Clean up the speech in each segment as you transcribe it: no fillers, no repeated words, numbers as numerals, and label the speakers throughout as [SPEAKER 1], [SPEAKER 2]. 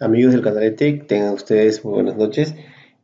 [SPEAKER 1] Amigos del canal de Tech, tengan ustedes muy buenas noches.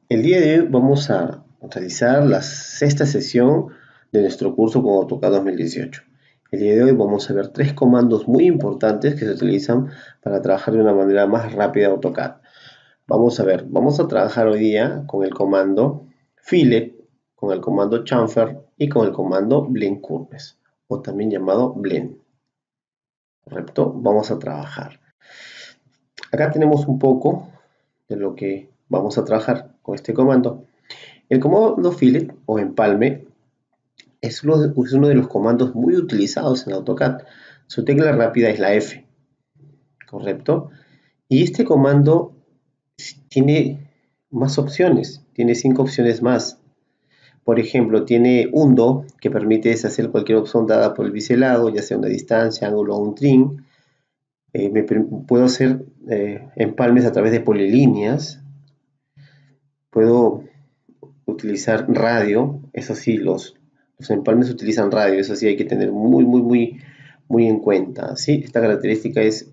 [SPEAKER 1] El día de hoy vamos a realizar la sexta sesión de nuestro curso con AutoCAD 2018. El día de hoy vamos a ver tres comandos muy importantes que se utilizan para trabajar de una manera más rápida AutoCAD. Vamos a trabajar hoy día con el comando Fillet, con el comando Chamfer y con el comando Blend Curves, o también llamado Blend. ¿Correcto? Vamos a trabajar. Acá tenemos un poco de lo que vamos a trabajar con este comando. El comando fillet o empalme es uno de los comandos muy utilizados en AutoCAD. Su tecla rápida es la F, ¿correcto? Y este comando tiene más opciones, tiene 5 opciones más. Por ejemplo, tiene undo, que permite deshacer cualquier opción dada por el biselado, ya sea una distancia, ángulo o un trim. Puedo hacer empalmes a través de polilíneas. Puedo utilizar radio, eso sí, los empalmes utilizan radio, eso sí hay que tener muy en cuenta, ¿sí? Esta característica es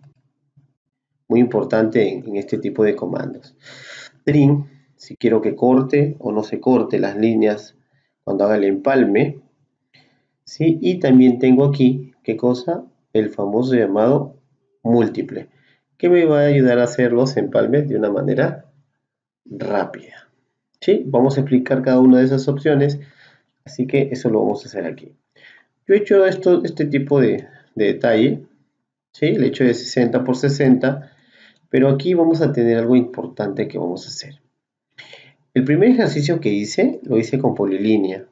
[SPEAKER 1] muy importante en este tipo de comandos. Trim, si quiero que corte o no se corte las líneas cuando haga el empalme, ¿sí? Y también tengo aquí, ¿qué cosa? El famoso llamado múltiple, que me va a ayudar a hacer los empalmes de una manera rápida. ¿Sí? Vamos a explicar cada una de esas opciones, así que eso lo vamos a hacer aquí. Yo he hecho este tipo de detalle, ¿sí? Le he hecho de 60 por 60, pero aquí vamos a tener algo importante que vamos a hacer. El primer ejercicio que hice, lo hice con polilínea,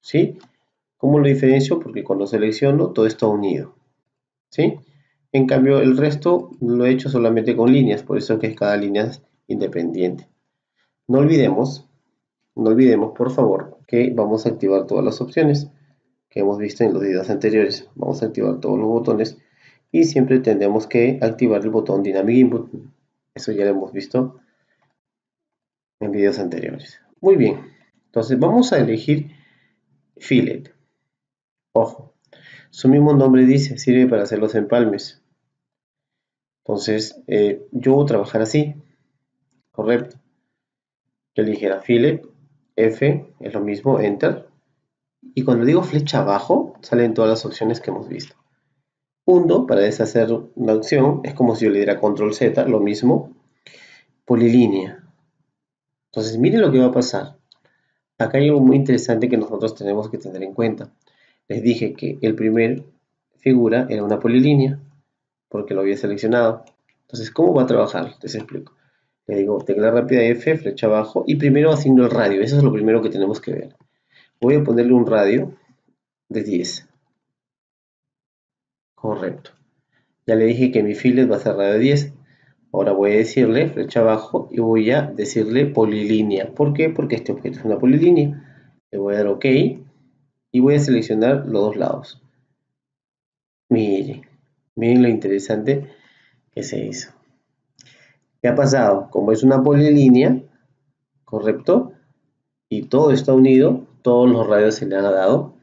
[SPEAKER 1] ¿sí? ¿Cómo lo diferencio? Porque cuando selecciono todo está unido, ¿sí? En cambio, el resto lo he hecho solamente con líneas, por eso que cada línea es independiente. No olvidemos, no olvidemos, por favor, que vamos a activar todas las opciones que hemos visto en los videos anteriores. Vamos a activar todos los botones y siempre tendremos que activar el botón Dynamic Input. Eso ya lo hemos visto en videos anteriores. Muy bien, entonces vamos a elegir Fillet. Ojo, su mismo nombre dice, sirve para hacer los empalmes. Entonces, yo voy a trabajar así, correcto. Yo eligiera Fillet, F, es lo mismo, Enter. Y cuando digo flecha abajo, salen todas las opciones que hemos visto. Undo, para deshacer una opción, es como si yo le diera control Z, lo mismo. Polilínea. Entonces, miren lo que va a pasar. Acá hay algo muy interesante que nosotros tenemos que tener en cuenta. Les dije que el primer figura era una polilínea, porque lo había seleccionado. Entonces, ¿cómo va a trabajar? Les explico. Le digo tecla rápida F, flecha abajo, y primero asigno el radio. Eso es lo primero que tenemos que ver. Voy a ponerle un radio de 10. Correcto. Ya le dije que mi fillet va a ser radio de 10. Ahora voy a decirle flecha abajo y voy a decirle polilínea. ¿Por qué? Porque este objeto es una polilínea. Le voy a dar OK y voy a seleccionar los dos lados. Miren, miren lo interesante que se hizo. ¿Qué ha pasado? Como es una polilínea, ¿correcto? Y todo está unido, todos los radios se le han dado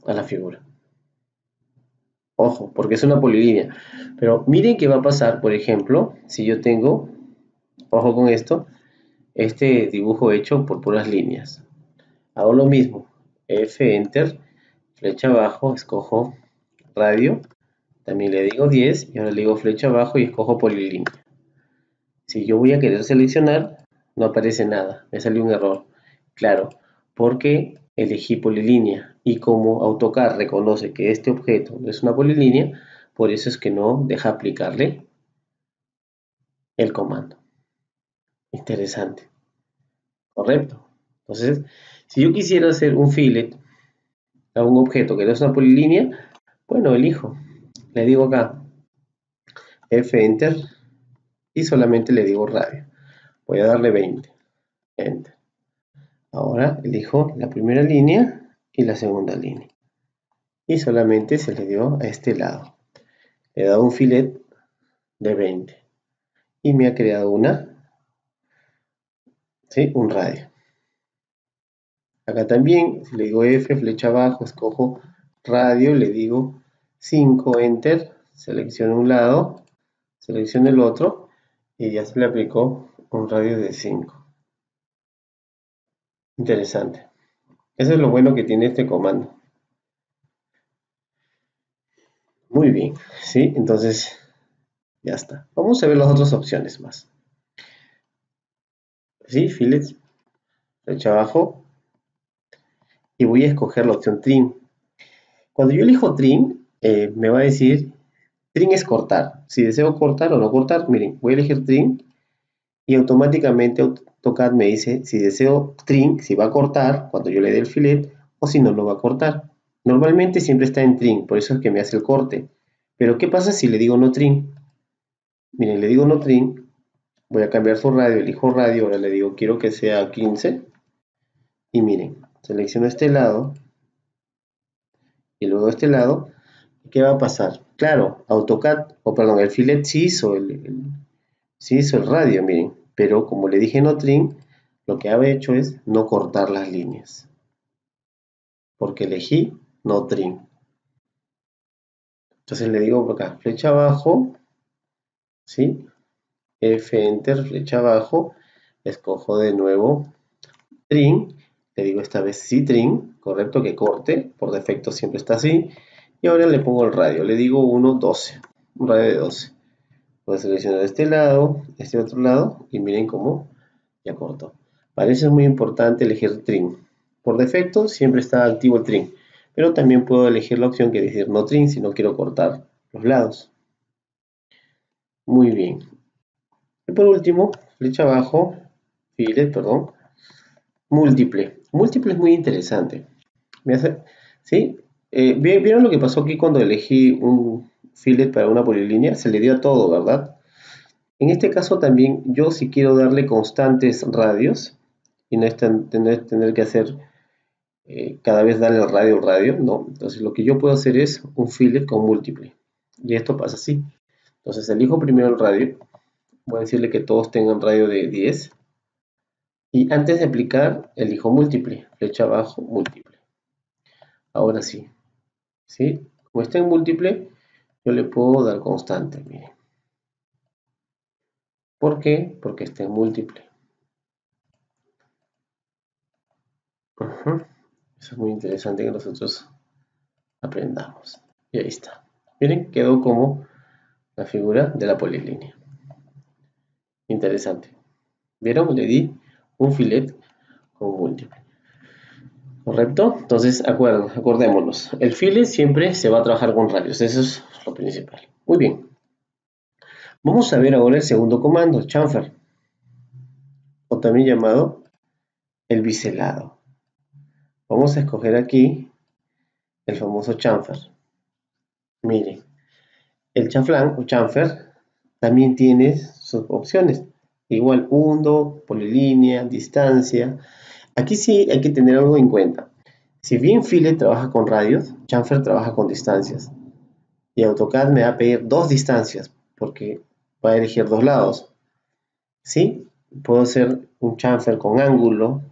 [SPEAKER 1] a la figura. Ojo, porque es una polilínea. Pero miren qué va a pasar, por ejemplo, si yo tengo, ojo con esto, este dibujo hecho por puras líneas. Hago lo mismo, F, Enter, flecha abajo, escojo radio, también le digo 10 y ahora le digo flecha abajo y escojo polilínea. Si yo voy a querer seleccionar, no aparece nada, me salió un error. Claro, porque elegí polilínea y como AutoCAD reconoce que este objeto no es una polilínea, por eso es que no deja aplicarle el comando. Interesante, ¿correcto? Entonces, si yo quisiera hacer un fillet a un objeto que no es una polilínea, bueno, elijo. Le digo acá F Enter y solamente le digo radio. Voy a darle 20. Enter. Ahora elijo la primera línea y la segunda línea. Y solamente se le dio a este lado. Le he dado un fillet de 20. Y me ha creado ¿sí? Un radio. Acá también, si le digo F, flecha abajo, escojo radio, le digo 5, Enter, selecciono un lado, Selecciono el otro y ya se le aplicó un radio de 5. Interesante. Eso es lo bueno que tiene este comando. Muy bien, ¿sí? Entonces, ya está. Vamos a ver las otras opciones más. ¿Sí? Fillet, flecha abajo. Y voy a escoger la opción Trim. Cuando yo elijo Trim, me va a decir, Trim es cortar. Si deseo cortar o no cortar, miren, voy a elegir Trim y automáticamente AutoCAD me dice si deseo Trim, si va a cortar cuando yo le dé el fillet o si no lo va a cortar. Normalmente siempre está en Trim, por eso es que me hace el corte. Pero ¿qué pasa si le digo no Trim? Miren, le digo no Trim, voy a cambiar su radio, elijo radio, ahora le digo quiero que sea 15 y miren, selecciono este lado y luego este lado. ¿Qué va a pasar? Claro, AutoCAD, o perdón, el fillet sí hizo el radio, miren, pero como le dije no trim, lo que había hecho es no cortar las líneas, porque elegí no trim. Entonces le digo por acá, flecha abajo, ¿sí? F, Enter, flecha abajo, escojo de nuevo trim, le digo esta vez sí trim, correcto, que corte, por defecto siempre está así, y ahora le pongo el radio, le digo 1.12, un radio de 12. Voy a seleccionar este otro lado, y miren cómo ya cortó. Para eso es muy importante elegir Trim. Por defecto siempre está activo el Trim, pero también puedo elegir la opción que dice no Trim si no quiero cortar los lados. Muy bien. Y por último, flecha abajo, fillet, perdón, múltiple. Múltiple es muy interesante. ¿Sí? ¿Vieron lo que pasó aquí cuando elegí un fillet para una polilínea? Se le dio a todo, ¿verdad? En este caso también yo si quiero darle constantes radios y no es tener que hacer cada vez darle el radio, no. Entonces lo que yo puedo hacer es un fillet con múltiple. Y esto pasa así. Entonces elijo primero el radio. Voy a decirle que todos tengan radio de 10. Y antes de aplicar, elijo múltiple. Flecha abajo, múltiple. Ahora sí. ¿Sí? Como está en múltiple, yo le puedo dar constante. Miren. ¿Por qué? Porque está en múltiple. Eso es muy interesante que nosotros aprendamos. Y ahí está. Miren, quedó como la figura de la polilínea. Interesante. ¿Vieron? Le di un fillet con múltiple. ¿Correcto? Entonces, acordémonos. El fillet siempre se va a trabajar con radios. Eso es lo principal. Muy bien. Vamos a ver ahora el segundo comando, chamfer. O también llamado el biselado. Vamos a escoger aquí el famoso chamfer. Miren, el chanflán o chamfer también tiene sus opciones. Igual, hundo, polilínea, distancia. Aquí sí hay que tener algo en cuenta. Si bien Fillet trabaja con radios, chamfer trabaja con distancias. Y AutoCAD me va a pedir dos distancias, porque va a elegir dos lados. ¿Sí? Puedo hacer un chamfer con ángulo.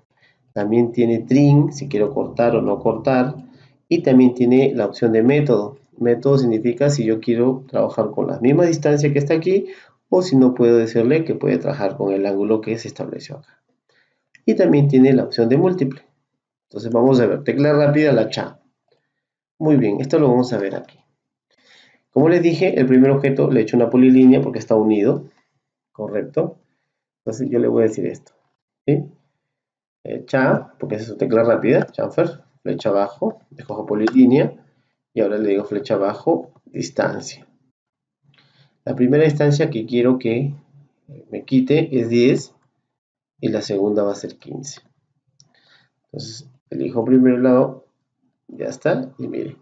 [SPEAKER 1] También tiene trim, si quiero cortar o no cortar. Y también tiene la opción de método. Método significa si yo quiero trabajar con la misma distancia que está aquí, o si no puedo decirle que puede trabajar con el ángulo que se estableció acá. Y también tiene la opción de múltiple. Entonces vamos a ver, tecla rápida, la cha. Muy bien, esto lo vamos a ver aquí. Como les dije, el primer objeto le he hecho una polilínea porque está unido, correcto. Entonces yo le voy a decir esto, ¿sí? Cha, porque es su tecla rápida, chamfer, flecha abajo, escojo polilínea y ahora le digo flecha abajo, distancia. La primera distancia que quiero que me quite es 10 y la segunda va a ser 15. Entonces elijo primero el lado, ya está, y mire,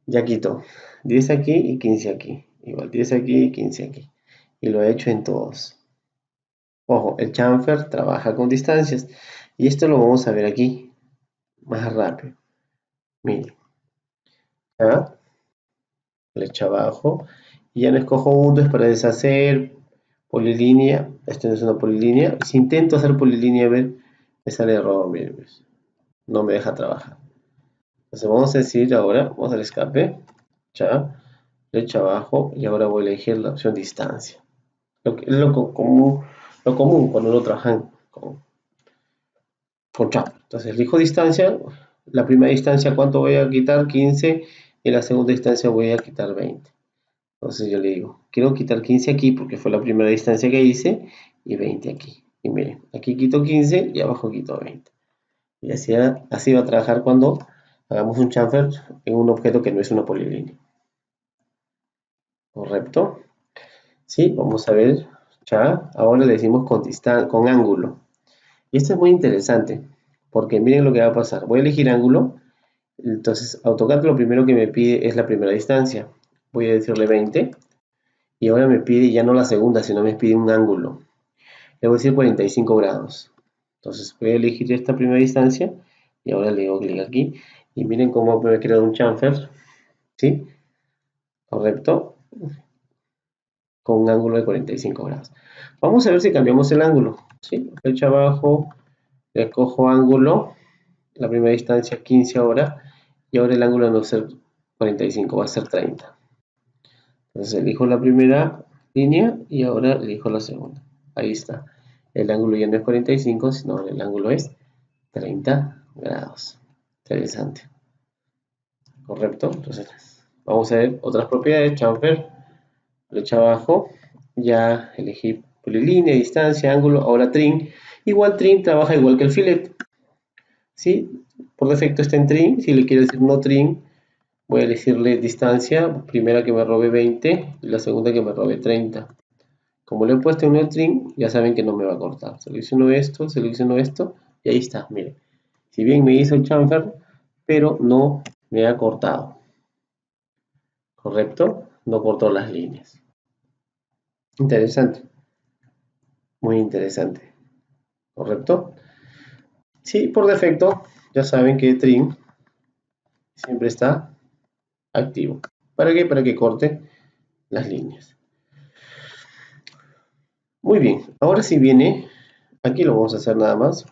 [SPEAKER 1] ya quito 10 aquí y 15 aquí. Igual 10 aquí y 15 aquí. Y lo he hecho en todos. Ojo, el chamfer trabaja con distancias. Y esto lo vamos a ver aquí. Más rápido. Mire. ¿Ah? Flecha abajo. Y ya no escojo hundos para deshacer. Polilínea. Esto no es una polilínea. Si intento hacer polilínea, a ver, me sale error. Mire, pues. No me deja trabajar. Entonces vamos a decir ahora, vamos al escape. Ya. flecha abajo, y ahora voy a elegir la opción distancia. Lo común cuando uno trabaja con Chamfer. Entonces elijo distancia, la primera distancia, ¿cuánto voy a quitar? 15, y la segunda distancia voy a quitar 20. Entonces yo le digo, quiero quitar 15 aquí porque fue la primera distancia que hice, y 20 aquí. Y miren, aquí quito 15 y abajo quito 20. Y así va a trabajar cuando hagamos un chamfer en un objeto que no es una polilínea. ¿Correcto? Sí, vamos a ver. Ya, ahora le decimos con ángulo. Y esto es muy interesante, porque miren lo que va a pasar. Voy a elegir ángulo. Entonces, AutoCAD lo primero que me pide es la primera distancia. Voy a decirle 20. Y ahora me pide ya no la segunda, sino me pide un ángulo. Le voy a decir 45 grados. Entonces voy a elegir esta primera distancia y ahora le digo clic aquí. Y miren cómo me he creado un chamfer, ¿sí? Correcto, con un ángulo de 45 grados. Vamos a ver si cambiamos el ángulo, ¿sí? Flecha abajo, escojo ángulo, la primera distancia 15 ahora, y ahora el ángulo no va a ser 45, va a ser 30. Entonces elijo la primera línea y ahora elijo la segunda. Ahí está. El ángulo ya no es 45, sino el ángulo es 30 grados. Interesante. Correcto. Entonces, vamos a ver otras propiedades. Chamfer, flecha abajo. Ya elegí polilínea, distancia, ángulo. Ahora trim. Igual trim trabaja igual que el fillet. ¿Sí? Por defecto está en trim. Si le quiero decir no trim, voy a elegirle distancia. Primera que me robe 20 y la segunda que me robe 30. Como le he puesto en el trim, ya saben que no me va a cortar. Selecciono esto y ahí está, miren. Si bien me hizo el chamfer, pero no me ha cortado. ¿Correcto? No cortó las líneas. Interesante. Muy interesante. ¿Correcto? Sí, por defecto, ya saben que trim siempre está activo. ¿Para qué? Para que corte las líneas. Muy bien, ahora sí viene, aquí lo vamos a hacer nada más,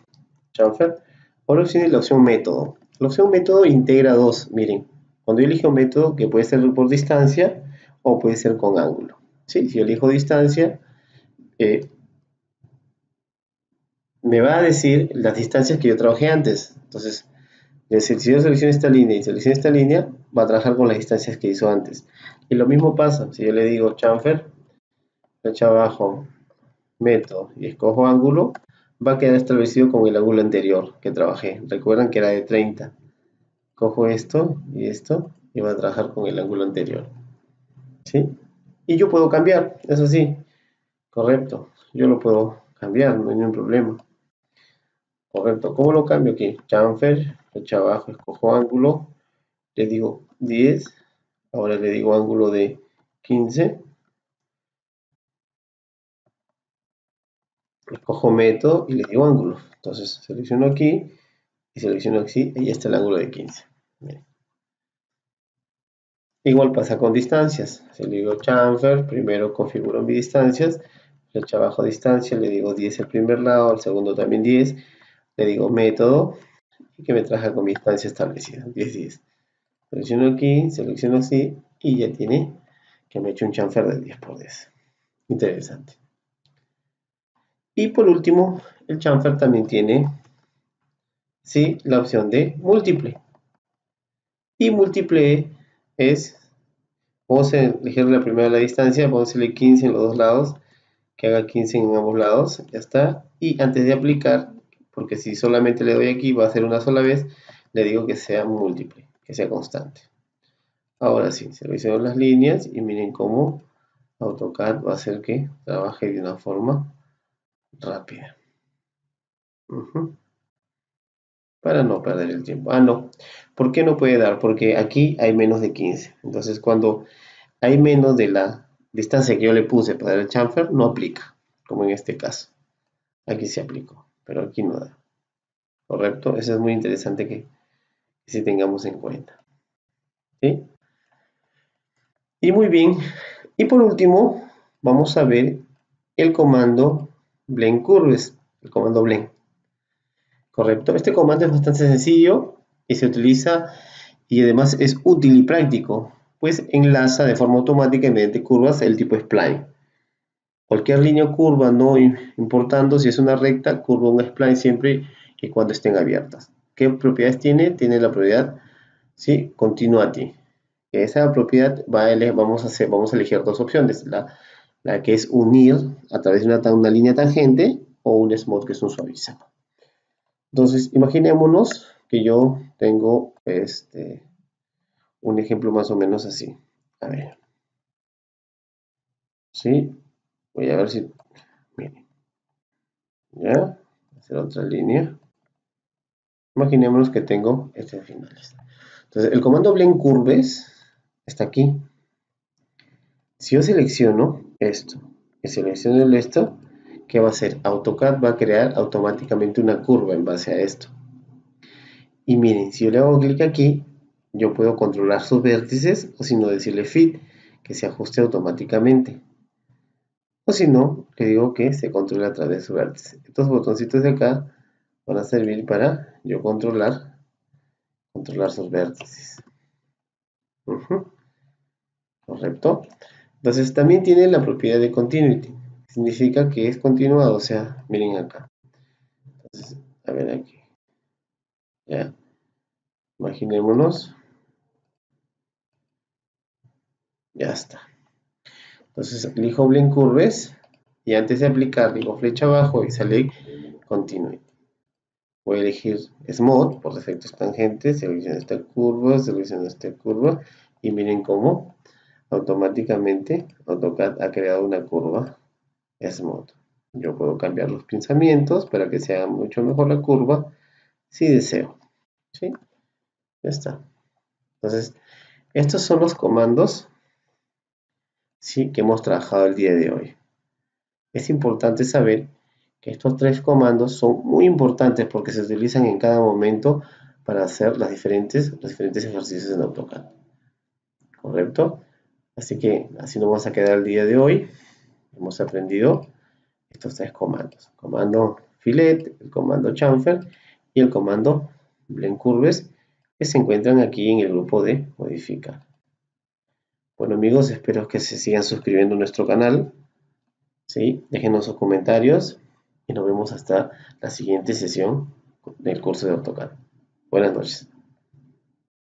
[SPEAKER 1] chamfer. Ahora viene la opción método. La opción método integra dos, miren. Cuando yo elijo método, que puede ser por distancia o puede ser con ángulo. ¿Sí? Si yo elijo distancia, me va a decir las distancias que yo trabajé antes. Entonces, es decir, si yo selecciono esta línea y selecciono esta línea, va a trabajar con las distancias que hizo antes. Y lo mismo pasa, si yo le digo chamfer, flecha abajo, método y escojo ángulo, va a quedar establecido con el ángulo anterior que trabajé. Recuerdan que era de 30. Cojo esto y va a trabajar con el ángulo anterior. ¿Sí? Y yo puedo cambiar, eso sí, correcto. Yo lo puedo cambiar, no hay ningún problema. Correcto, ¿cómo lo cambio aquí? Chamfer, flecha abajo, escojo ángulo, le digo 10, ahora le digo ángulo de 15, escojo método y le digo ángulo. Entonces selecciono aquí y selecciono aquí y ya está el ángulo de 15. Bien. Igual pasa con distancias. Si le digo chamfer, primero configuro mis distancias, flecha abajo distancia, le digo 10 el primer lado, al segundo también 10, le digo método y que me traje con mi distancia establecida, 10, 10. Selecciono aquí, selecciono así y ya tiene que me he hecho un chamfer de 10 por 10. Interesante. Y por último, el chamfer también tiene, ¿sí?, la opción de múltiple. Y múltiple es, vamos a elegir la primera la distancia, vamos a hacerle 15 en los dos lados, que haga 15 en ambos lados, ya está. Y antes de aplicar, porque si solamente le doy aquí va a ser una sola vez, le digo que sea múltiple, que sea constante. Ahora sí, selecciono las líneas y miren cómo AutoCAD va a hacer que trabaje de una forma rápida. Para no perder el tiempo. Ah, no. ¿Por qué no puede dar? Porque aquí hay menos de 15. Entonces, cuando hay menos de la distancia que yo le puse para dar el chamfer, no aplica, como en este caso. Aquí se aplicó, pero aquí no da. ¿Correcto? Eso es muy interesante que sí tengamos en cuenta. ¿Sí? Y muy bien. Y por último, vamos a ver el comando blend curves, el comando blend. ¿Correcto? Este comando es bastante sencillo y se utiliza y además es útil y práctico pues enlaza de forma automática mediante curvas el tipo spline. Cualquier línea curva, no importando si es una recta, curva un spline siempre y cuando estén abiertas. ¿Qué propiedades tiene? Tiene la propiedad, ¿sí? Continuity. Esa propiedad vamos a elegir dos opciones. La que es unir a través de una línea tangente o un smooth, que es un suavizado. Entonces, imaginémonos que yo tengo un ejemplo más o menos así. A ver. ¿Sí? Voy a ver si... Miren. ¿Ya? Hacer otra línea. Imaginémonos que tengo este de finales. Entonces, el comando blend curves está aquí. Si yo selecciono esto y selecciono esto, ¿qué va a hacer? AutoCAD va a crear automáticamente una curva en base a esto. Y miren, si yo le hago clic aquí, yo puedo controlar sus vértices o si no decirle fit, que se ajuste automáticamente. O si no, le digo que se controle a través de su vértice. Estos botoncitos de acá van a servir para yo controlar sus vértices. ¿Correcto? Entonces también tiene la propiedad de continuity. Significa que es continuado, o sea, miren acá. Entonces, a ver aquí. Ya. Imaginémonos. Ya está. Entonces elijo blend curves y antes de aplicar digo flecha abajo y sale continuity. Voy a elegir smooth, por defecto es tangente, selecciono esta curva y miren cómo automáticamente AutoCAD ha creado una curva smooth. Yo puedo cambiar los pinzamientos para que sea mucho mejor la curva si deseo. ¿Sí? Ya está. Entonces, estos son los comandos, ¿sí?, que hemos trabajado el día de hoy. Es importante saber que estos tres comandos son muy importantes porque se utilizan en cada momento para hacer los diferentes ejercicios en AutoCAD. ¿Correcto? Así que así nos vamos a quedar el día de hoy. Hemos aprendido estos tres comandos. El comando fillet, el comando chamfer y el comando blend curves, que se encuentran aquí en el grupo de modificar. Bueno amigos, espero que se sigan suscribiendo a nuestro canal. ¿Sí? Déjenos sus comentarios y nos vemos hasta la siguiente sesión del curso de AutoCAD. Buenas noches.